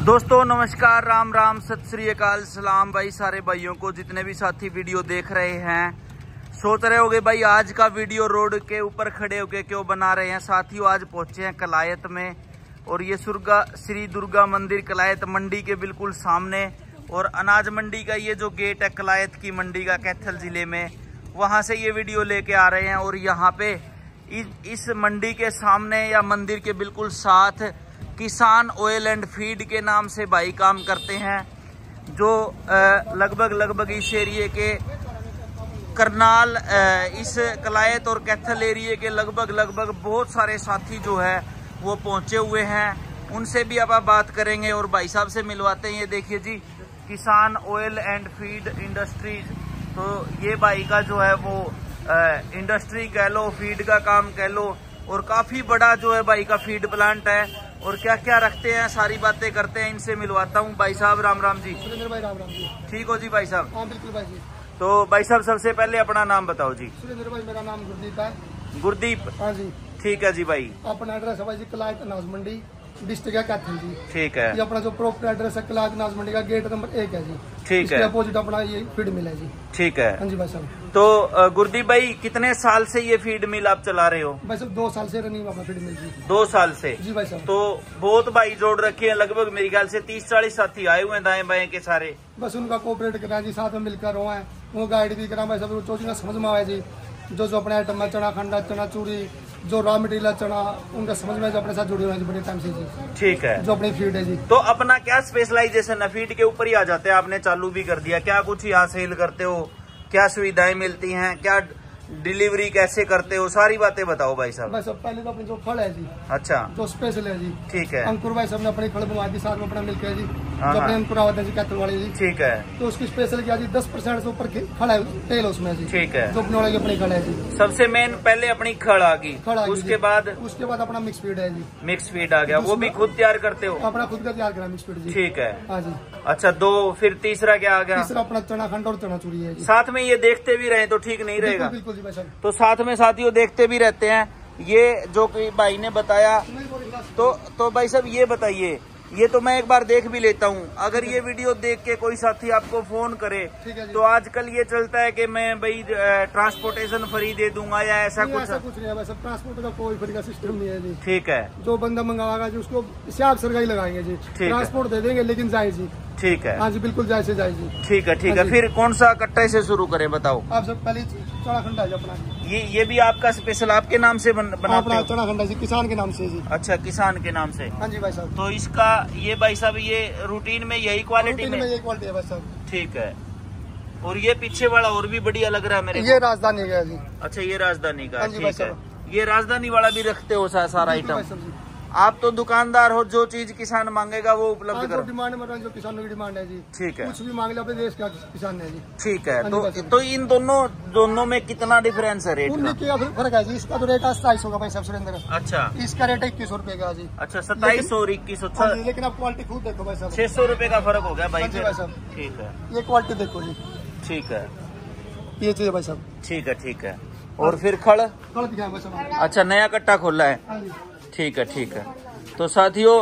दोस्तों नमस्कार, राम राम, सत श्री अकाल, सलाम भाई सारे भाइयों को। जितने भी साथी वीडियो देख रहे हैं सोच रहे होगे भाई आज का वीडियो रोड के ऊपर खड़े होके क्यों बना रहे हैं। साथियों आज पहुंचे हैं कलायत में और ये श्री दुर्गा मंदिर कलायत मंडी के बिल्कुल सामने और अनाज मंडी का ये जो गेट है कलायत की मंडी का कैथल जिले में, वहां से ये वीडियो लेके आ रहे हैं। और यहाँ पे इस मंडी के सामने या मंदिर के बिल्कुल साथ किसान ऑयल एंड फीड के नाम से भाई काम करते हैं, जो लगभग इस एरिए के करनाल, इस कलायत और कैथल एरिए के लगभग बहुत सारे साथी जो है वो पहुंचे हुए हैं। उनसे भी अब आप बात करेंगे और भाई साहब से मिलवाते हैं। ये देखिए जी, किसान ऑयल एंड फीड इंडस्ट्रीज, तो ये भाई का जो है वो इंडस्ट्री कह लो, फीड का काम कह लो, और काफी बड़ा जो है भाई का फीड प्लांट है। और क्या क्या रखते हैं सारी बातें करते हैं, इनसे मिलवाता हूँ। भाई साहब राम राम जी। सुरेंद्र भाई राम राम जी। ठीक हो जी भाई साहब? हाँ बिल्कुल भाई जी। तो भाई साहब सबसे पहले अपना नाम बताओ जी। सुरेंद्र भाई मेरा नाम गुरदीप है। गुरदीप? हाँ जी। ठीक है जी भाई। अपना एड्रेस है भाई जी कलायत अनाज मंडी, डिस्ट्रिक्ट है कैथल जी। ठीक है। ये अपना जो प्रॉपर एड्रेस है कलायत अनाज मंडी का गेट नंबर 1 है जी। ठीक है। अपोजिट अपना ये फीड मिल है जी। ठीक है। हाँ जी भाई साहब। तो गुरदीप भाई कितने साल से ये फीड मिल आप चला रहे हो? भाई साहब 2 साल से रनिंग अपना फीड मिल जी। 2 साल से? जी भाई साहब। तो बहुत भाई जोड़ रखे हैं, लगभग मेरे ख्याल से 30-40 साथी आए हुए हैं दाएं बाएं के सारे। बस उनका कोऑपरेट करा जी, साथ में मिलकर रहो है, वो गाइड भी करा भाई साहब। चोची समझ में आया जी, जो अपने आइटम है चना खंडा, चना चूरी, जो रॉ मटेरियल चना, उनका समझ में अपने साथ जुड़े हुए हैं बड़े टाइम से जी। ठीक है। जो अपनी फीड है जी। तो अपना क्या स्पेशलाइजेशन है? फीड के ऊपर ही आ जाते हैं, आपने चालू भी कर दिया। क्या कुछ यहाँ सेल करते हो, क्या सुविधाएं मिलती हैं, क्या डिलीवरी कैसे करते हो, सारी बातें बताओ भाई साहब। भाई साहब पहले तो अपनी जो फल है जी, अच्छा, जो स्पेशल है जी। ठीक है। अंकुर भाई साहब ने अपनी फल बनवा दी, साथ में अपना मिलकर जी, हाँ जो अपने अंकुर आते हैं जी कैथल वाले जी। ठीक है। तो उसकी स्पेशल क्या जी, 10% से ऊपर खड़ा है तेल उसमें जी। ठीक है। जो अपने वाले की अपनी खड़ है जी। सबसे मेन पहले अपनी खड़ आ गई, उसके बाद अपना मिक्स फीड है जी। मिक्स फीड आ गया, वो भी खुद तैयार करते हो? अपना खुद का तैयार करा मिक्स फीड जी। ठीक है। हाँ जी। अच्छा, 2 फिर तीसरा क्या आ गया? तीसरा अपना चना खंड और चना चूरी है जी। साथ में ये देखते भी रहे तो ठीक नहीं रहेगा? बिल्कुल जी भाई साहब। तो साथ में साथियों देखते भी रहते हैं ये जो कि भाई ने बताया। तो भाई साहब ये बताइए, ये तो मैं एक बार देख भी लेता हूँ, अगर ये वीडियो देख के कोई साथी आपको फोन करे तो आजकल ये चलता है कि मैं भाई ट्रांसपोर्टेशन फ्री दे दूंगा या ऐसा कुछ? ऐसा कुछ नहीं है वैसे, ट्रांसपोर्ट का कोई फ्री का सिस्टम नहीं है जी। ठीक है। जो बंदा मंगवाएगा जी उसको सियाब सरगाई लगाएंगे जी, ट्रांसपोर्ट दे देंगे, लेकिन जाए जी। ठीक है। हाँ जी बिल्कुल जाए से जाए जी। ठीक है। ठीक है। फिर कौन सा कट्टे से शुरू करें बताओ? आप सब पहले चना खंडा है अपना, ये भी आपका स्पेशल आपके नाम से बनाते हो? चना खंडा जी किसान के नाम से जी। अच्छा, किसान के नाम से। हाँ जी भाई साहब। तो इसका ये भाई साहब ये रूटीन में यही क्वालिटी में यही क्वालिटी है भाई साहब। ठीक है। और ये पीछे वाला और भी बढ़िया लग रहा है मेरे, ये राजधानी का जी। अच्छा, ये राजधानी का। ठीक है। ये राजधानी वाला भी रखते हो सारा आइटम? आप तो दुकानदार हो, जो चीज किसान मांगेगा वो उपलब्ध करो। डिमांड में जो किसानों की डिमांड है जी। ठीक है। कुछ भी मांग ले अपने देश का किसान है जी। ठीक है। तो इन दोनों में कितना डिफरेंस है रेट का? फर्क है जी। इसका तो रेट 2700 का भाई साहब सुरेंद्र। अच्छा। इसका रेट 2100 रुपए का जी। अच्छा, 2700 और 2100। लेकिन आप क्वालिटी खुद देखो भाई साहब, 600 रुपए का फर्क हो गया भाई साहब। ठीक है। ये क्वालिटी देखो जी। ठीक है। ये चीज भाई साहब। ठीक है। ठीक है। और फिर खड़ दिखाए भाई साहब। अच्छा, नया कट्टा खोला है? ठीक है। ठीक है। तो साथियों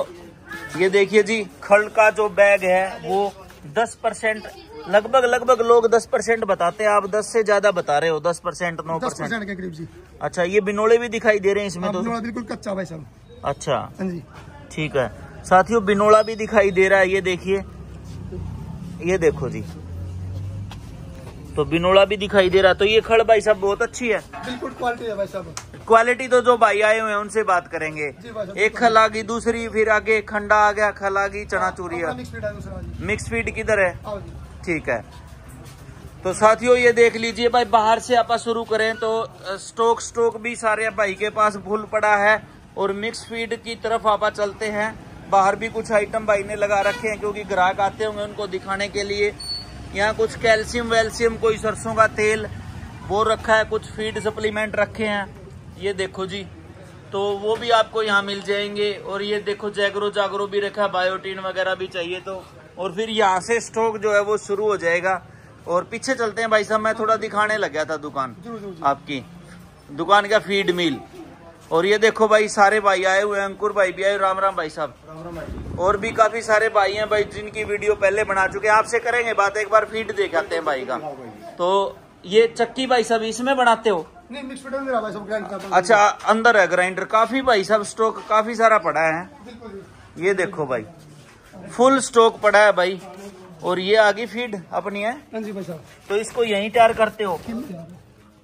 ये देखिए जी, खड़ का जो बैग है वो 10% लगभग लोग 10% बताते हैं, आप 10 से ज्यादा बता रहे हो। 10%, 9% के करीब जी। अच्छा, ये बिनोले भी दिखाई दे रहे हैं इसमें? तो बिल्कुल कच्चा भाई साहब। अच्छा जी। ठीक है। साथियों बिनोला भी दिखाई दे रहा है, ये देखिए, ये देखो जी, तो बिनोला भी दिखाई दे रहा है। तो ये खड़ भाई साहब बहुत अच्छी है, बिल्कुल क्वालिटी है भाई साहब। क्वालिटी तो जो भाई आए हुए हैं उनसे बात करेंगे। एक खल आ गई, दूसरी फिर आगे खंडा आ गया, खल आ गई, चना चूरी है। मिक्स फीड किधर है? ठीक है। तो साथियों ये देख लीजिए भाई, बाहर से आप शुरू करें तो स्टॉक भी सारे भाई के पास फुल पड़ा है। और मिक्स फीड की तरफ आप चलते हैं, बाहर भी कुछ आइटम भाई ने लगा रखे हैं क्योंकि ग्राहक आते होंगे उनको दिखाने के लिए। यहाँ कुछ कैल्शियम वेल्शियम, कोई सरसों का तेल वो रखा है, कुछ फीड सप्लीमेंट रखे हैं, ये देखो जी। तो वो भी आपको यहाँ मिल जाएंगे। और ये देखो जैगरो जागरो भी रखा है, बायोटीन वगैरह भी चाहिए तो। और फिर यहाँ से स्टॉक जो है वो शुरू हो जाएगा। और पीछे चलते हैं भाई साहब, मैं थोड़ा दिखाने लग गया था दुकान, आपकी दुकान का फीड मिल। और ये देखो भाई सारे भाई आए हुए हैं, अंकुर भाई भी आए। राम राम भाई साहब। राम राम भाई। और भी काफी सारे भाई हैं भाई जिनकी वीडियो पहले बना चुके हैं, आपसे करेंगे बात। एक बार फीड दिखाते हैं भाई का। तो ये चक्की भाई सब इसमें बनाते हो? नहीं, मिक्स फीड अंदर भाई सब ग्राइंडर। अच्छा, अंदर है ग्राइंडर। काफी भाई सब स्टॉक काफी सारा पड़ा है। ये देखो भाई, फुल स्टॉक पड़ा है भाई। और ये आगे फीड अपनी है। हाँ जी भाई साहब। तो इसको यहीं तैयार करते हो?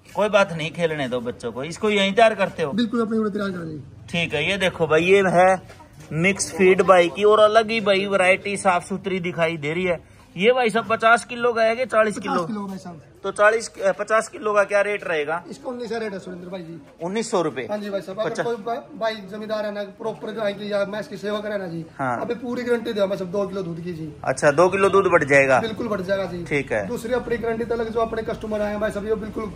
कोई बात नहीं, खेलने दो बच्चों को। इसको यहीं तैयार करते हो? बिल्कुल अपनी तैयार कर रही। ठीक है। ये देखो भाई, ये है मिक्स फीड भाई की, और अलग ही भाई वैरायटी साफ सुथरी दिखाई दे रही है। ये भाई सब 50 किलो का है कि 40 किलो? भाई साहब। तो 50 किलो का क्या रेट रहेगा? इसका 1900 रेट है सुरेंद्र भाई जी। 1900 रुपए? हाँ जी भाई साहब। अगर कोई भाई जमींदार है ना, प्रॉपर या मैच की सेवा करे ना जी, हाँ। अभी पूरी गारंटी दे सब 2 किलो दूध की जी। अच्छा, 2 किलो दूध बढ़ जाएगा? बिल्कुल बढ़ जाएगा जी। ठीक है। दूसरी अपनी गारंटी तो जो अपने कस्टमर आए भाई सब, ये बिल्कुल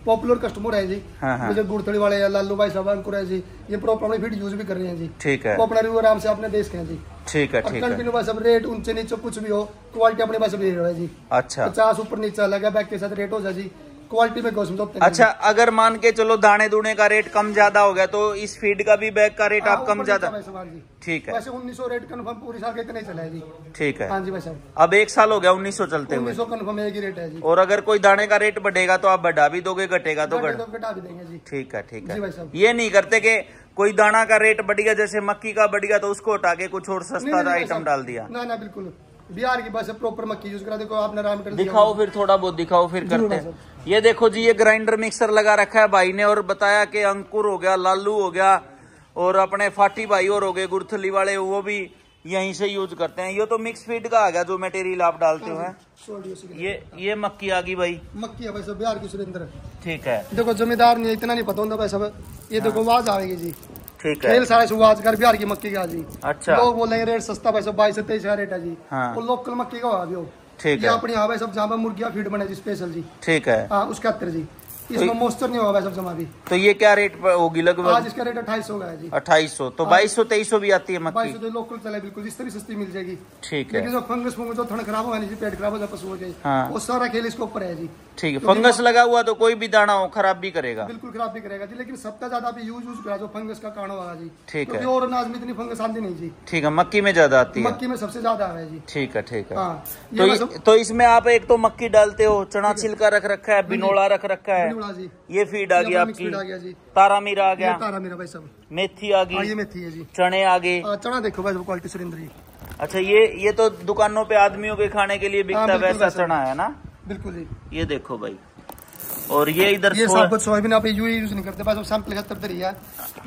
पॉपुलर कस्टमर है जी। हाँ। जैसे गुड़थड़ी वाले या लालू भाई साहब, अंकुर है जी, ये प्रॉपर फीड यूज भी कर रहे हैं जी। ठीक है। वो अपना रिव्यू आराम से अपने देश के हैं जी। ठीक है। ठीक है। कंटिन्यू भाई सब रेट ऊंचे नीचे कुछ भी हो, क्वालिटी अपने पास भी है जी। अच्छा, 50 ऊपर नीचे लगा बैग के साथ रेट हो जाए जी, क्वालिटी में कोई समझौते नहीं। अच्छा, अगर मान के चलो दाने दूने का रेट कम ज्यादा हो गया तो इस फीड का भी बैग का रेट आप कम ज्यादा? ठीक है। वैसे 1900 रेट कन्फर्म पूरी साल के इतने चला है जी। ठीक है। हाँ जी भाई साहब। अब 1 साल हो गया 1900 चलते हुए? 1900 कन्फर्म एक ही रेट है जी। और अगर कोई दाने का रेट बढ़ेगा तो आप बढ़ा भी दोगे, घटेगा तो घटा भी देंगे जी। ठीक है। ठीक जी भाई है। साहब। ये नहीं करते कि कोई दाना का रेट बढ़ गया, जैसे मक्की का बढ़ गया तो उसको हटा के कुछ और सस्ता आइटम डाल दिया? ना बिल्कुल, बिहार की बस प्रॉपर मक्की यूज करा। देखो आपने राम कर दिखाओ फिर, थोड़ा बहुत दिखाओ फिर करते हैं। ये देखो जी, ये ग्राइंडर मिक्सर लगा रखा है भाई ने, और बताया कि अंकुर हो गया, लालू हो गया, और अपने फाटी भाई और हो गए गुड़थली वाले, वो भी यहीं से यूज करते हैं। ये तो मिक्स फीड का आ गया जो मटेरियल आप डालते हो। ये मक्की आ गई भाई। मक्की है भाई सब बिहार की सुरेंद्र। ठीक है। देखो जमींदार नहीं इतना नहीं पता होता भाई सब। ये देखो आवाज आएगी जी। ठीक है। खेल सारे सुवाज कर बिहार की मक्की का जी। अच्छा। लोग बोलेंगे रेट सस्ता भाई सब, 22 से 23 रेट है जी। हाँ। वो लोकल मक्की का हो। ठीक है। है। अपनी यहाँ भाई सब जहाँ पर मुर्गिया फीड बने जी स्पेशल जी। ठीक है। हाँ, उसका 70 जी। इसमें मॉइस्चर नहीं होगा भाई सब जमा भी। तो ये क्या रेट होगी लगभग? आज इसका रेट 2800 का है जी। 2800। तो 2200-2300 भी आती है मक्की? 2200 तो लोकल चले बिल्कुल, इस तरह सस्ती मिल जाएगी। ठीक है। लेकिन जो फंगस जो थन खराब होगा नहीं, पेट खराब हो जाए पशुओं के, वो सारा खेल इसके ऊपर है जी। ठीक है। फंगस लगा हुआ तो कोई भी दाना हो खराब भी करेगा? बिल्कुल खराब भी करेगा जी, लेकिन सबका ज्यादा भी यूज करा जो फंगस का कारण होगा जी। ठीक है। और अनाज में इतनी फंगस आती नहीं जी। ठीक है। मक्की में ज्यादा आती है? मक्की में सबसे ज्यादा है जी। ठीक है। ठीक है। हाँ। तो इसमें आप एक तो मक्की डालते हो, चना छिलका रख रखा है, बिनोला रख रखा है, ये फीड आ गई आपकी, तारा मीरा आ गया, तारा मीरा भाई सब, मेथी आ गई, ये मेथी है जी, चने आ गए। चना देखो भाई क्वालिटी सुरेंद्र जी। अच्छा, ये तो दुकानों पे आदमियों के खाने के लिए बिकता है वैसा चना है ना? बिल्कुल जी। ये देखो भाई, और ये इधर सोयाबीन आप यूज नहीं करते, बस सैंपल 71 है,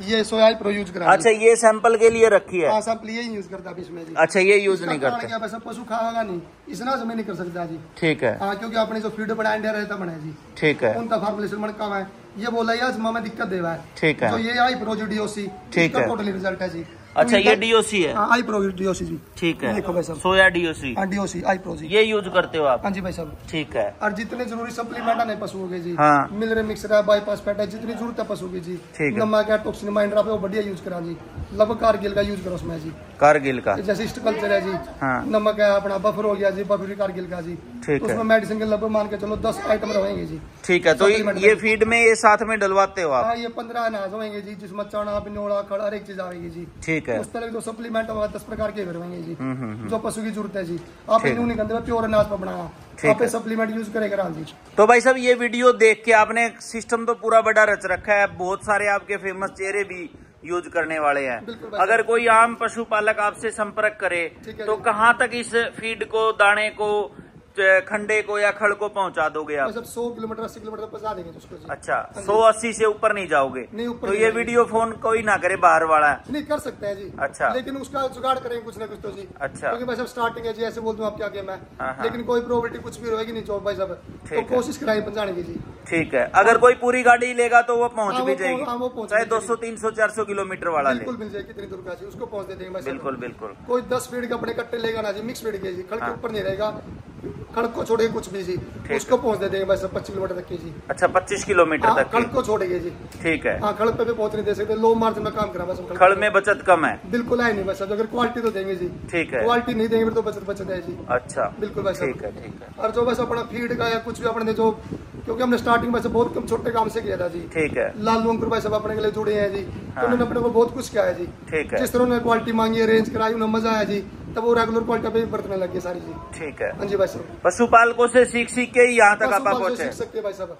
ये सोया प्रो यूज करा। अच्छा, ये सैंपल के लिए रखी है? हाँ, सैंपल यही यूज करता है इसमें जी। अच्छा, ये यूज नहीं करते? वैसे पशु खाएगा नहीं, इसना समय नहीं कर सकता जी। ठीक है। हाँ, क्योंकि आपने जो फीड बनाया इंडिया रहता बना जी। ठीक है। उनका फॉर्मुलेशन मन कम है, ये बोला यार में दिक्कत दे रहा है। ठीक है। तो ये आई प्रो जो डीओसी, ठीक है, टोटली रिजल्ट है जी। अच्छा, ये डीओसी है? आई प्रो डीओसी जी। ठीक है। देखो भाई साहब, सोया डीओसी, डीओसी आई प्रो जी, ये यूज करते हो आप? हाँ जी भाई साहब। ठीक है। और जितने जरूरी सप्लीमेंट है पशुओं के जी, हाँ, मिलरे मिक्सर है, बाईपास फैट है, जितनी जरूरत है पशु की जी, नमक है, टॉक्सिन माइंडर वो बढ़िया यूज करा जी। लगभग कारगिल का यूज करो उसमें जी। कारगिल का? जैसे कल्चर है जी। हाँ। नमक है अपना, बफर हो गया जी, बफर कारगिल का जी। ठीक है। उसमें मेडिसिन के लगभग मान के चलो 10 आइटम रहेंगे जी। ठीक है। तो ये फीड में ये साथ में डलवाते हो आप? हाँ, ये 15 अनाज होंगे जी, जिसमें चना, बिनोला, खड़ हर एक चीज आएगी जी। ठीक है। उस तरह के जो सप्लीमेंट होगा 10 प्रकार के करवाएंगे जी, जो पशु की जरूरत है जी। आप नहीं करते प्योर अनाज पर बनाया, आप सप्लीमेंट यूज करेगा जी। तो भाई साहब, ये वीडियो देख के आपने सिस्टम तो पूरा बड़ा रच रखा है, बहुत सारे आपके फेमस चेहरे भी यूज करने वाले हैं। अगर कोई आम पशुपालक आपसे संपर्क करे तो कहाँ तक इस फीड को, दाने को, खंडे को या खड़ को पहुंचा दोगे आप? 100 किलोमीटर 80 किलोमीटर पहुंचा देंगे उसको जी। अच्छा, 180 से ऊपर नहीं जाओगे? नहीं, ऊपर तो ये वीडियो फोन कोई ना करे, बाहर वाला नहीं कर सकते हैं जी। अच्छा, लेकिन उसका जुगाड़ करेंगे कुछ ना कुछ तो जी। अच्छा, क्योंकि भाई साहब स्टार्टिंग है जी, ऐसे बोल दूं आप क्या गेम है, लेकिन कोई प्रॉपर्टी कुछ भी रहेगी नहीं भाई साहब, तो कोशिश कराएंगे पहुंचाने की जी। ठीक है। अगर कोई पूरी गाड़ी लेगा तो वो पहुंच भी जाएगी, चाहे 200 300 400 किलोमीटर वाला बिल्कुल मिल जाएगी, कितनी दूर का जी उसको पहुंच देंगे। बिल्कुल बिल्कुल। कोई 10 फीट के अपने कट्टे लेगा ना जी, मिक्स फीड के जी, खड़ के ऊपर नहीं रहेगा, कड़क को छोड़ेंगे कुछ भी जी, उसको पहुंच दे देंगे बस 25 किलोमीटर तक की जी। अच्छा 25 किलोमीटर तक कड़क को छोड़ेंगे जी। ठीक है। हाँ, खड़ पे पहुंच नहीं दे सकते, लो मार्जिन में काम करा बस। खड़ में बचत कम है बिल्कुल है नहीं बस, अगर क्वालिटी तो देंगे जी। ठीक है, क्वालिटी नहीं देंगे तो बचत है जी। अच्छा बिल्कुल बस। ठीक है ठीक है। और जो बस अपना फीड का या कुछ भी अपने जो, क्योंकि हमने स्टार्टिंग में से बहुत कम छोटे काम से किया था जी। ठीक है। लालू अंकुर भाई सब अपने के लिए जुड़े हैं जी, तो उन्होंने अपने को बहुत कुछ किया है जी। ठीक है। जिस तरह उन्होंने क्वालिटी मांगी है, रेंज कराई, उन्हें मजा आया जी, तब वो रेगुलर क्वालिटी पे बरतने लग गए सारी जी। ठीक है। हाँ जी भाई साहब, पशुपालकों से सीख के ही यहाँ तक आप पहुंचे।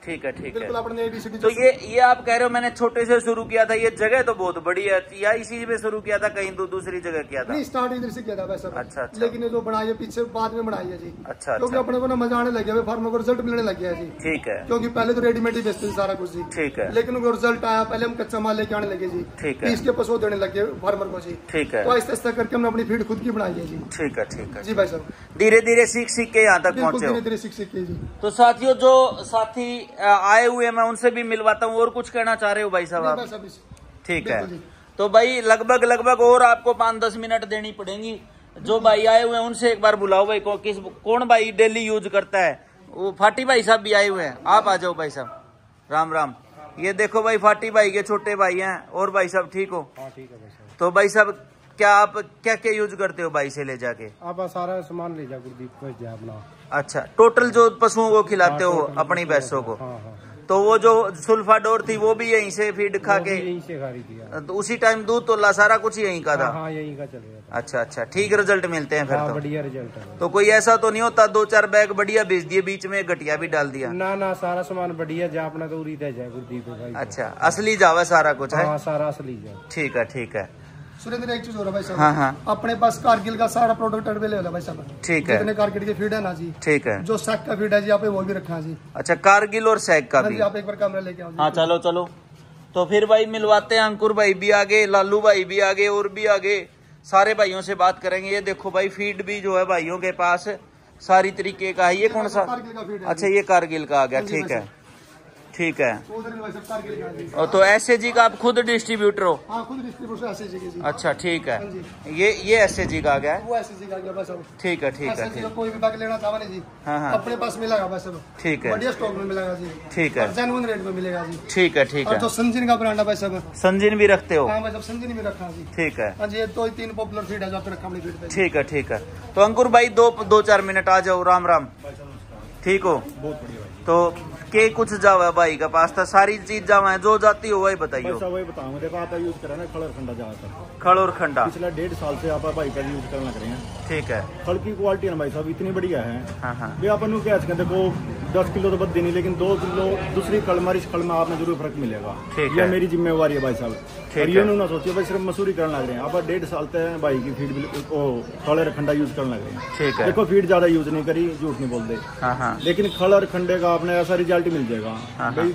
ठीक है ठीक है। अपने तो ये आप कह रहे हो मैंने छोटे से शुरू किया था, ये जगह तो बहुत बड़ी है, या इसी में शुरू किया था कहीं दूसरी जगह किया था? नहीं, स्टार्ट इधर से किया था भाई साहब। अच्छा, लेकिन जो बनाई है पीछे बाद में बनाई है जी। अच्छा, क्योंकि अपने को ना मजा आने लग गया, फार्मर को रिजल्ट मिलने लग गया जी। ठीक है। क्योंकि पहले तो रेडीमेड ही बेचते थे सारा कुछ जी। ठीक है। लेकिन उनको रिजल्ट आया, पहले हम कच्चा माल लेके आने लगे जी। ठीक है। इसके पशु देने लगे फार्मर को जी। ठीक है। तो आहिस्ता आहिस्ता करके हमने अपनी फीड खुद की बनाई है जी। ठीक है ठीक है जी भाई साहब। धीरे धीरे सीख के यहाँ तक पहुंचे। धीरे धीरे सीख के जी। तो साथियों, जो साथी आए हुए मैं उनसे भी मिलवाता हूँ। और कुछ कहना चाह रहे हो भाई साहब आप? ठीक है। तो भाई लगभग और आपको 5-10 मिनट देनी पड़ेंगी। जो भाई आए हुए हैं उनसे एक बार बुलाओ भाई को, कौन भाई डेली यूज करता है? वो फाटी भाई साहब भी आए हुए हैं, आप आ जाओ भाई साहब। राम राम। ये देखो भाई, फाटी भाई के छोटे भाई हैं। और भाई साहब ठीक हो? ठीक है भाई साहब। तो भाई साहब क्या आप क्या यूज करते हो भाई से ले जाके? आप सारा सामान ले जाओ अपना। अच्छा, टोटल जो पशुओं को खिलाते हो अपनी भैंसों को? हाँ हाँ। तो वो जो सुल्फाडोर थी वो भी यहीं से फीड खा के यहीं से खा रही थी? तो उसी टाइम दूध तो सारा कुछ यहीं का था? हाँ, यहीं का चल रहा था। अच्छा अच्छा, ठीक रिजल्ट मिलते हैं फिर? तो बढ़िया रिजल्ट है। तो कोई ऐसा तो नहीं होता 2-4 बैग बढ़िया बेच दिए, बीच में घटिया भी डाल दिया? ना, सारा सामान बढ़िया जा अपना तो उरी है गुरदीप। अच्छा, असली जावा सारा कुछ है? सारा असली जा। ठीक है ठीक है। सुरेंद्र, एक चीज हो रहा है भाई साहब। हाँ हाँ। अपने पास कारगिल का सारा प्रोडक्ट अवेलेबल है भाई साहब। ठीक है। जितने कारगिल के फीड है ना जी। ठीक है। जो सैक का फीड है जी, आप वो भी रखा जी। अच्छा, कारगिल और सैक का भी? आप एक बार कैमरा लेके आओ। हाँ चलो चलो। तो फिर भाई मिलवाते हैं, अंकुर भाई भी आगे, लालू भाई भी आगे, और भी आगे सारे भाइयों से बात करेंगे। ये देखो भाई, फीड भी जो है भाइयों के पास सारी तरीके का है। ये कौन सा? अच्छा, ये कारगिल का आ गया। ठीक है ठीक है। और तो SAG का आप खुद डिस्ट्रीब्यूटर हो? हाँ, खुद डिस्ट्रीब्यूटर SAG की। अच्छा ठीक है। ये SAG का आ गया है? वो SAG का आ गया बस। ठीक है ठीक है। कोई भी बैग लेना चाहे जी, हाँ हाँ, अपने पास मिलेगा बस। ठीक है। बढ़िया स्टॉक में मिलेगा जी। ठीक है। जेन्युइन रेट में मिलेगा जी। ठीक है ठीक है। तो संजीन का ब्रांड है भाई साहब। संजीन भी रखते हो? हाँ भाई साहब, संजीन भी रखा जी। ठीक है। हाँ जी, ये 2-3 पॉपुलर फीड है जो आपने रखा अपनी फीड पे। ठीक है ठीक है। तो अंकुर भाई 2-4 मिनट आ जाओ। राम राम। ठीक हो? बहुत बढ़िया। तो के कुछ जावा है भाई का पास था, सारी चीज जावा है, जो जाती हो वही बताइए। वही बताऊंगा। देखो आप यूज करें ना खड़ और खंडा ज्यादातर। खड़ और खंडा पिछले 1.5 साल से आप भाई का यूज करना करें। ठीक है। खड़ की क्वालिटी है भाई साहब इतनी बढ़िया है। हाँ हाँ। अपन क्या देखो 10 किलो तो बद नहीं, लेकिन 2 किलो दूसरी खड़ मारी खड़ में आपने जरूर फर्क मिलेगा। ठीक है। मेरी जिम्मेवारी है भाई साहब। ये ना सोचिए भाई सिर्फ मसूरी करने लग रहे हैं। आप 1.5 साल से भाई की फीड खड़ और खंडा यूज करने लग रहे हैं। ठीक है। देखो फीड ज्यादा यूज नहीं करी, झूठ नहीं बोलते। हाँ हाँ। लेकिन खड़ और खंडे का आपने ऐसा रिजल्ट मिल जाएगा भाई।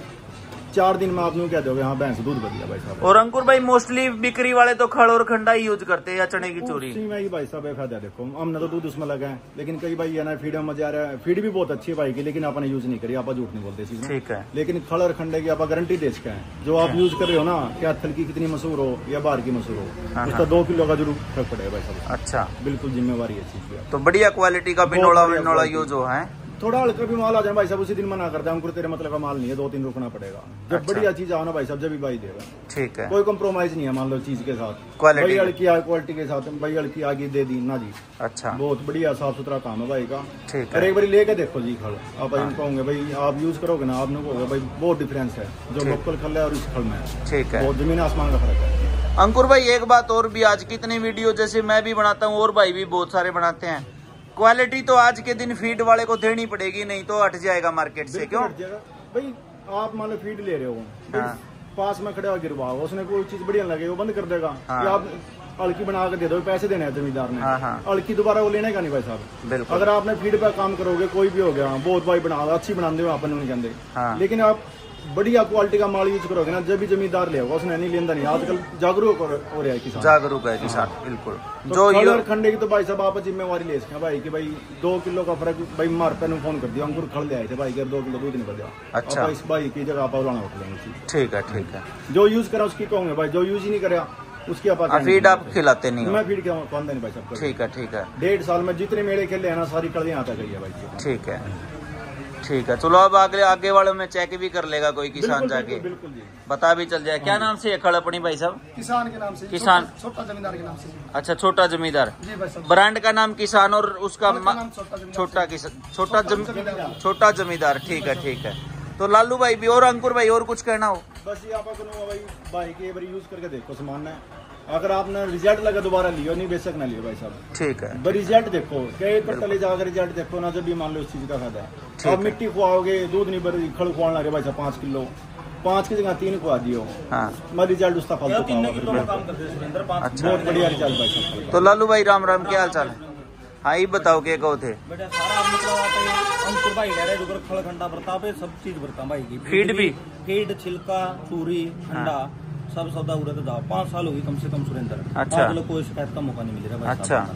4 दिन में आपने क्या दोगे? हाँ, भैंस दूध बढ़िया भाई साहब। और अंकुर भाई मोस्टली बिक्री वाले तो खड़ और खंडा ही यूज करते हैं या चने की चोरी? में ही भाई साहब फायदा। देखो हमने तो दूध उसमें लगा है, लेकिन कई भाई है ना फीड में मजा आ रहा है, फीड भी बहुत अच्छी है भाई की, लेकिन आपने यूज नहीं करी। आप झूठ नहीं बोलते इसमें। ठीक है। लेकिन खड़ और खंडे की आप गारंटी दे सकते हैं। जो आप यूज कर रहे हो ना, क्या थल की कितनी मशहूर हो या बाहर की मशहूर हो, उसका 2 किलो का जरूर फर्क पड़ेगा भाई साहब। अच्छा, बिल्कुल जिम्मेवारी है चीज की। तो बढ़िया क्वालिटी का बिनोड़ा यूज हो है। थोड़ा हल्का भी माल आ जाए भाई साहब, उसी दिन मना करता है अंकुर तेरे मतलब का माल नहीं है, 2-3 रुकना पड़ेगा। जब अच्छा। बढ़िया चीज आओ ना भाई साहब, जब भी भाई देगा। ठीक है। कोई कॉम्प्रोमाइज नहीं है मान लो चीज के साथ। क्वालिटी क्वालिटी के साथ भाई हल्की आगे दे दी ना जी। अच्छा, बहुत बढ़िया साफ सुथरा काम है भाई का। ठीक है। एक बार लेके देखो जी खड़, आप कहोगे भाई आप यूज करोगे ना, आपने कहोगे भाई बहुत डिफरेंस है जो लोकल खड़ है और इस खड़ में। ठीक है। बहुत जमीन आसमान का फर्क है। अंकुर भाई एक बात और भी, आज कितनी वीडियो जैसे मैं भी बनाता हूँ और भाई भी बहुत सारे बनाते हैं, क्वालिटी तो आज के दिन फीड वाले को देनी पड़ेगी, नहीं तो हट जाएगा मार्केट से। क्यों भाई? आप मान लो फीड ले रहे हो, हाँ। पास में खड़े हो गिरवाओ, उसने कोई चीज बढ़िया लगे वो बंद कर देगा। हाँ। या आप हल्की बना के दे दो, पैसे देने हैं जमींदार ने। हाँ। हल्की दोबारा वो लेने का नहीं भाई साहब। अगर आपने फीड पे काम करोगे, कोई भी हो गया बहुत भाई बना अच्छी बना दे अपन नहीं कहते, लेकिन आप बढ़िया क्वालिटी का माल यूज करोगे ना, जब भी जमींदार ले होगा उसने नहीं लेंदा नहीं। आजकल जागरूक हो रहा है किसान, जागरूक है किसान। बिल्कुल। तो जो खंडे की तो भाई साहब आप जिम्मेवारी ले सकते हैं भाई कि भाई 2 किलो का फर्क भाई मार पे फोन कर दिया, अंकुर खड़ ले आए थे भाई 2 किलो दूध नहीं बढ़िया। अच्छा, इस भाई की जगह आप लाना उठ लेंगे। ठीक है ठीक है। जो यूज करा उसकी कहूंगे भाई, जो यूज ही नहीं करा उसकी आप फीड आप खिलाते नहीं हो? मैं फीड कौन देने भाई साहब। ठीक है ठीक है। 1.5 साल में जितने मेले खेले हैं ना सारी कड़ियाँ आता गई है भाई। ठीक है ठीक है। चलो अब आगे वालों में चेक भी कर लेगा कोई किसान जाके, बिल्कुल जी, बता भी चल जाए। क्या नाम से है खड़ अपनी भाई साहब? किसान के नाम से। किसान, छोटा जमींदार के नाम से। अच्छा छोटा जमींदार। ब्रांड का नाम किसान और उसका छोटा जमींदार। ठीक है। तो लालू भाई भी और अंकुर भाई और कुछ कहना हो? बस ये आप भाई के बार यूज करके देखो सामान है, अगर आपने रिजल्ट लगा दोबारा लियो, नहीं बेशक ना लियो भाई साहब। ठीक है। रिजल्ट देखो कई पर तले जाकर रिजल्ट देखो ना, जब भी मान लो उस चीज का फायदा है। आप मिट्टी खुआओगे, दूध नहीं बड़ी खड़ खुआना लगे भाई साहब 5 किलो, 5 की जगह 3 खुआ दियो। हाँ। मैं रिजल्ट उसका फालतू अच्छा बहुत बढ़िया रिजल्ट भाई साहब। तो लालू भाई राम राम, क्या हाल चाल है? हाँ ये बताओ क्या कहो थे? सब चीज बरता भाई की फीड छिलका चूरी ठंडा सब सौदा उड़ा तो जाओ 5 साल हुई कम से कम सुरेंद्र। अच्छा। कोई शिकायत का मौका नहीं मिल रहा भाई। अच्छा।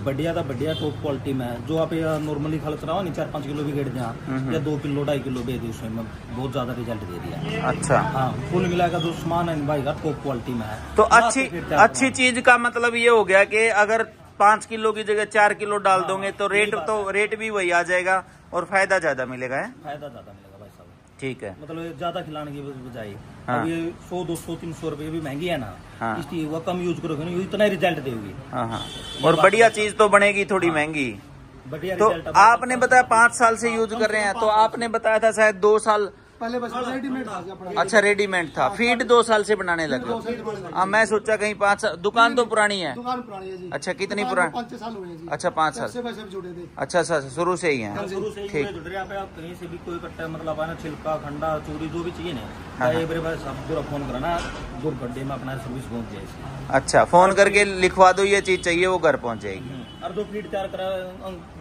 बढ़िया था, बढ़िया टॉप क्वालिटी में जो आप नॉर्मली खल कराओ नहीं 4-5 किलो भी गेट जहाँ या 2 किलो 2.5 किलो बेच दी, उसमें बहुत ज्यादा रिजल्ट दे दिया। अच्छा। हाँ कुल मिलाकर जो सामान है भाई का टॉप क्वालिटी में है। तो अच्छी चीज का मतलब ये हो गया कि अगर 5 किलो की जगह 4 किलो डाल दोगे तो रेट भी वही आ जाएगा और फायदा ज्यादा मिलेगा है? फायदा ज्यादा मिलेगा भाई साहब। ठीक है। मतलब ज्यादा खिलाने की बजाय हाँ। अब ये 100-200-300 रुपए भी महंगी है ना। हाँ। इसलिए वो कम यूज करोगे ना इतना रिजल्ट देगी। हाँ। और बढ़िया चीज तो बनेगी थोड़ी महंगी। बढ़िया। तो आपने बताया 5 साल से यूज कर रहे हैं, तो आपने बताया था शायद 2 साल पहले बस रेडीमेड था। अच्छा रेडीमेड था, फीड 2 साल से बनाने लगे। हाँ मैं सोचा कहीं 5 साल। दुकान तो पुरानी है? दुकान पुरानी है जी। अच्छा कितनी पुरानी? 5 साल हुए जी। अच्छा 5 साल। अच्छा शुरू से ही है। ठीक। कहीं से भी कोई कट्टा मतलब आना छिलका खंडा चूरी जो भी चाहिए ना सब पूरा फोन कराना, 2 घंटे में अपना सर्विस पहुँच जाएगी। अच्छा फोन करके लिखवा दो ये चीज चाहिए, वो घर पहुँच जाएगी। और जो फीड तैयार करा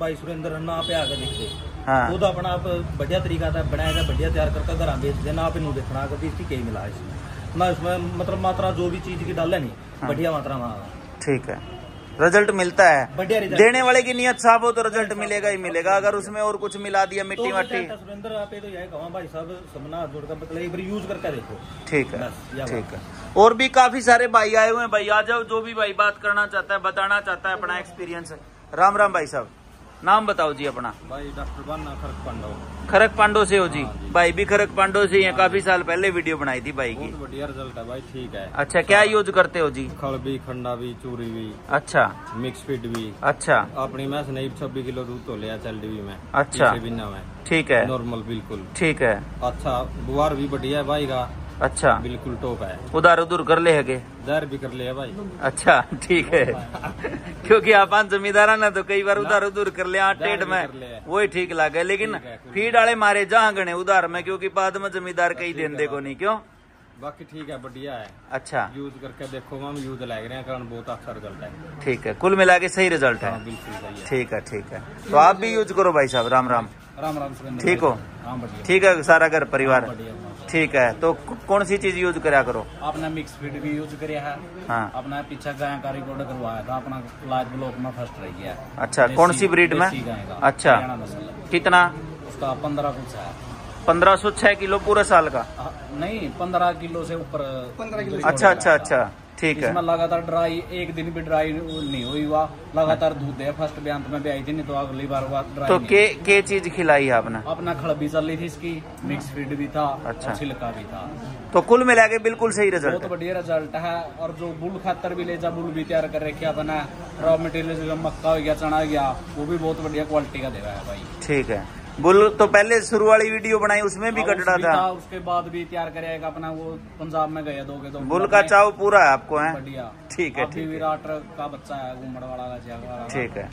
भाई सुरेंद्र ना आप आगे देखते। हाँ। वो तो अपना आप बढ़िया तरीका था बनाया, बढ़िया तैयार करके घर बेच देना। आप इन्हों देखना कभी इसकी कहीं मिला इसमें ना, इसमें मतलब मात्रा जो भी चीज की डाल है नहीं। हाँ। बढ़िया मात्रा में। ठीक है रिजल्ट मिलता है। बढ़िया देने वाले की नियत साफ हो तो रिजल्ट मिलेगा ही मिलेगा। अगर उसमें और कुछ मिला दिया मिट्टी मट्टी सुरेंद्र आप तो यही कहूँ भाई सब सबना जोड़कर मतलब एक बार यूज करके देखो। ठीक है। और भी काफी सारे भाई आए हुए हैं, भाई आ जाओ, जो भी भाई बात करना चाहता है बताना चाहता है अपना एक्सपीरियंस। राम राम भाई साहब, नाम बताओ जी अपना। भाई डॉक्टर बनना खरक पांडो। खरक पांडो से हो जी? भाई भी खरक पांडो से हैं, काफी साल पहले वीडियो बनाई थी भाई की। बहुत बढ़िया रिजल्ट है भाई। ठीक है। अच्छा क्या यूज करते हो जी? खल भी खंडा भी चूरी भी। अच्छा। मिक्स फीड भी। अच्छा। अपनी मैं 26 किलो दूध तो लिया चल डी में। अच्छा। ठीक है। नॉर्मल बिल्कुल। ठीक है। अच्छा बुआर भी बढ़िया है भाई का। अच्छा बिल्कुल टॉप है। उधर उधर कर ले है दर भी कर लिया भाई। अच्छा ठीक है। क्योंकि आप जमींदार ना तो कई बार उधर उधर कर लिया टेढ़ में, वही ठीक लगे। लेकिन फीड वाले मारे जहाँ गणे उधार में, क्योंकि बाद में जमींदार कई देन देखो नहीं क्यों। बाकी ठीक है बढ़िया है। अच्छा यूज करके देखो मैम, यूज लग रहे हैं कारण बहुत अच्छा रिजल्ट है। ठीक है, कुल मिला के सही रिजल्ट है। ठीक है ठीक है। तो आप भी यूज करो भाई साहब। राम राम। राम राम। ठीक हो? ठीक है सारा घर परिवार ठीक है। तो कौन सी चीज यूज करा करो? अपना मिक्स फीड भी यूज कराया है। हाँ। अपना पीछा गाय का रिकॉर्ड करवाया था, अपना लाइव ब्लॉक में फर्स्ट रह गया। अच्छा कौन सी ब्रीड में? अच्छा कितना? उसका 15 कुछ है। 1506 किलो पूरा साल का? नहीं 15 किलो से ऊपर। 15 किलो। अच्छा अच्छा अच्छा ठीक है। इसमें लगातार ड्राई, एक दिन भी ड्राई नहीं हुई हुआ, लगातार दूध है। फर्स्ट बयान में भी आई थी, नहीं तो अगली बार हुआ ड्राई। तो के चीज खिलाई है आपने? अपना खड़ भी चल रही थी इसकी, मिक्स फीड भी था। अच्छा। छिलका भी था। तो कुल मिला के बिल्कुल सही रिजल्ट। बहुत बढ़िया रिजल्ट है। और जो बुल खातर भी ले जा, बुल भी तैयार कर रखे अपना रॉ मटेरियल, मक्का हो गया चना हो गया, वो भी बहुत बढ़िया क्वालिटी का दे रहा है भाई। ठीक है। बुल तो पहले शुरू वाली वीडियो बनाई उसमें भी कटड़ा था, उसके बाद भी तैयार करेगा अपना। वो पंजाब में गया दोगे तो बुल का चाव पूरा है आपको है? बढ़िया। ठीक है ठीक है। विराट का बच्चा है घूमड़ वाला। ठीक है।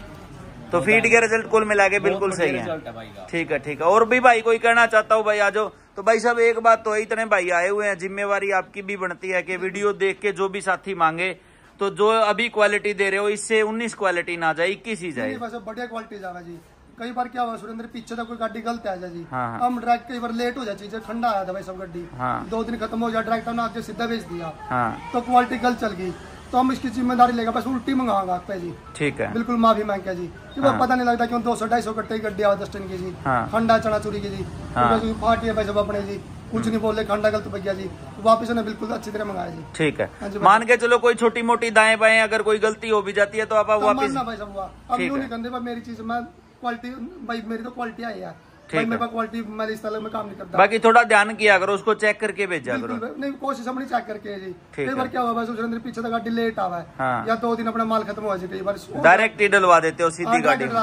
तो फीड के रिजल्ट कुल मिला के बिल्कुल सही है। ठीक है ठीक है। और भी भाई कोई कहना चाहता हूँ भाई आ जाओ। तो भाई साहब एक बात तो इतने भाई आए हुए हैं, जिम्मेवारी आपकी भी बनती है कि वीडियो देख के जो भी साथी मांगे तो जो अभी क्वालिटी दे रहे हो इससे 19 क्वालिटी ना जाए, 21 ही जाए। बढ़िया क्वालिटी जाएगा जी। कई बार क्या हुआ सुरेंद्र, पीछे तो कोई गाड़ी गलत आ जाए जी। हाँ। हम ड्राइव कई बार लेट हो जाए, चीजें ठंडा आया था भाई सब गाड़ी। हाँ। 2 दिन खत्म हो जाए ड्राइव करना, आपसे सीधा भेज दिया। हाँ। तो क्वालिटी गलत चल गई, तो हम इसकी जिम्मेदारी लेगा, बस उल्टी मंगाएंगे आप पे जी। ठीक है। बिल्कुल माफी मांग के जी। हाँ। पता नहीं लगता क्यों 200-250 कट्टे की गड्डी आवा 10 टन की जी। हाँ। ठंडा चना चूरी की जी। हाँ। पार्टी है भाई सब अपने जी। कुछ नहीं बोले, खंडा गलत भैया जी, वापस ने बिल्कुल अच्छी तरह मंगाया जी। ठीक है, मान के चलो कोई छोटी मोटी दाएं बाएं अगर कोई गलती हो भी जाती है तो आप वापस भाई सब हुआ। अब यूं नहीं करते मेरी चीज में क्वालिटी, भाई मेरी तो क्वालिटी आई है, मेरे पास क्वालिटी, मैं इस तरह में काम नहीं करता। बाकी थोड़ा ध्यान किया करो, उसको चेक करके भेजा करो। नहीं कोशिश अपनी चेक करके है जी। कई बार क्या हुआ बस उसके अंदर पीछे गाड़ी लेट आवा है या 2 दिन अपना माल खत्म हुआ जी, कई बार डायरेक्ट ही डलवा देते हो सीधी गाड़ी में।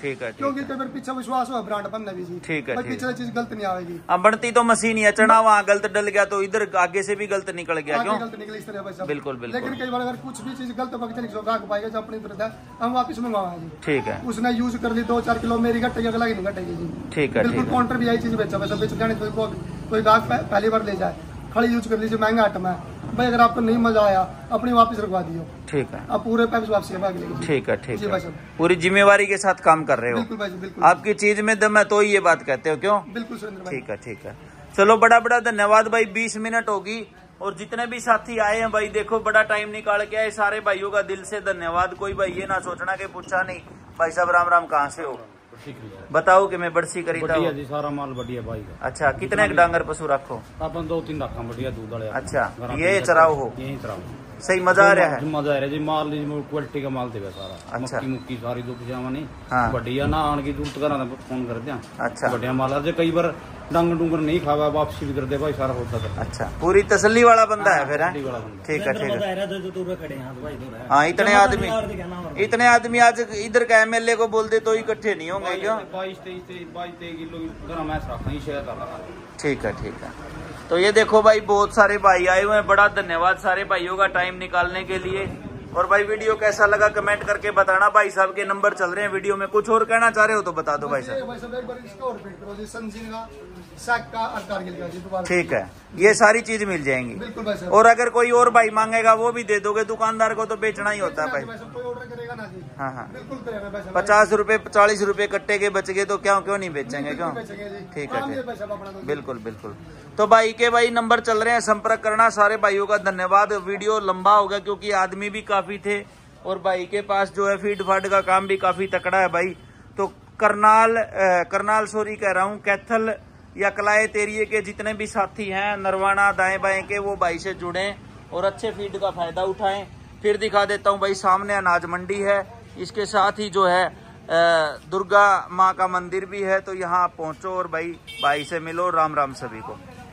ठीक है, क्योंकि कई बार पीछे विश्वास हुआ ब्रांड बनना भी जी। ठीक है, पीछे चीज गलत नहीं आएगी। अब बढ़ती तो मशीन ही है, चढ़ा वहाँ गलत डल गया तो इधर आगे से भी गलत निकल गया, क्यों गलत निकले इस तरह भाई। बिल्कुल बिल्कुल। लेकिन कई बार अगर कुछ भी चीज गलत वक्त चली ग्राहक पाएगा जो अपनी तरफ हम वापस मंगवाए जी। ठीक है, उसने यूज कर ली 2-4 किलो, मेरी घटेगी अगला की नहीं घटेगी जी। ठीक है, बिल्कुल काउंटर भी आई चीज बेचा वैसा बेच जाने कोई ग्राहक पहली बार ले जाए, खड़ी यूज कर लीजिए, महंगा आइटम है भाई, अगर आपको नहीं मजा आया अपनी वापस रखवा दियो। ठीक है, आप पूरे पैसे वापस करवा के। ठीक है, ठीक है, पूरी जिम्मेवारी के साथ काम कर रहे हो। बिल्कुल भाई बिल्कुल, आपकी चीज में दम है तो ही ये बात कहते हो, क्यों? बिल्कुल सुरेंद्र भाई। ठीक है, ठीक है, चलो बड़ा बड़ा धन्यवाद भाई। 20 मिनट होगी और जितने भी साथी आए हैं भाई, देखो बड़ा टाइम निकाल के आए, सारे भाइयों का दिल से धन्यवाद। कोई भाई ये ना सोचना कि पूछा नहीं। भाई साहब राम राम, कहाँ से हो? बताओ कि मैं बड़सी खरीदा हूँ जी, सारा माल बढ़िया भाई। अच्छा, कितने डांगर पशु रखो? अपन 2-3 रखा बढ़िया दूध वाले। अच्छा, ये चराओ हो? यही चराओ। सही मजा आ रहा है? मजा आ रहा है जी, माल क्वालिटी का माल देगा सारा। अच्छा, मुक्की सारी दुख जावा नहीं। हाँ, बढ़िया ना आने की जरूरत करा फोन कर दिया। अच्छा, बढ़िया माल है, कई बार डंगर डूंगर नहीं खावा वापसी भी कर दे भाई, सारा होता है। अच्छा, पूरी तसल्ली वाला बंदा है फिर। ठीक है, ठीक है। हाँ, इतने आदमी आज इधर का MLA को बोल दे तो इकट्ठे नहीं होंगे, क्यों? 22-23 किलो मैच रखा ही शेयर कर रहा। ठीक है, ठीक है। तो ये देखो भाई, बहुत सारे भाई आए हुए हैं, बड़ा धन्यवाद सारे भाइयों का टाइम निकालने के लिए। और भाई वीडियो कैसा लगा कमेंट करके बताना। भाई साहब के नंबर चल रहे हैं वीडियो में, कुछ और कहना चाह रहे हो तो बता दो भाई साहब। ठीक है, ये सारी चीज मिल जाएंगी। बिल्कुल भाई साहब। और अगर कोई और भाई मांगेगा वो भी दे दोगे? दुकानदार को तो बेचना ही होता है भाई। हाँ हाँ, 50 रुपए 40 रुपए कट्टे के बच गए तो क्यों नहीं बेचेंगे, क्यों? ठीक है, ठीक, बिल्कुल बिल्कुल। तो भाई के भाई नंबर चल रहे हैं, संपर्क करना। सारे भाइयों का धन्यवाद। वीडियो लंबा हो गया क्योंकि आदमी भी काफी थे और भाई के पास जो है फीड फाड का काम भी काफी तकड़ा है भाई। तो करनाल सॉरी कह रहा हूँ, कैथल या कलायत एरिए के जितने भी साथी हैं, नरवाना दाएं बाएं के, वो भाई से जुड़ें और अच्छे फीड का फायदा उठाएं। फिर दिखा देता हूँ भाई, सामने अनाज मंडी है, इसके साथ ही जो है दुर्गा माँ का मंदिर भी है। तो यहाँ पहुंचो और भाई से मिलो। राम राम सभी को।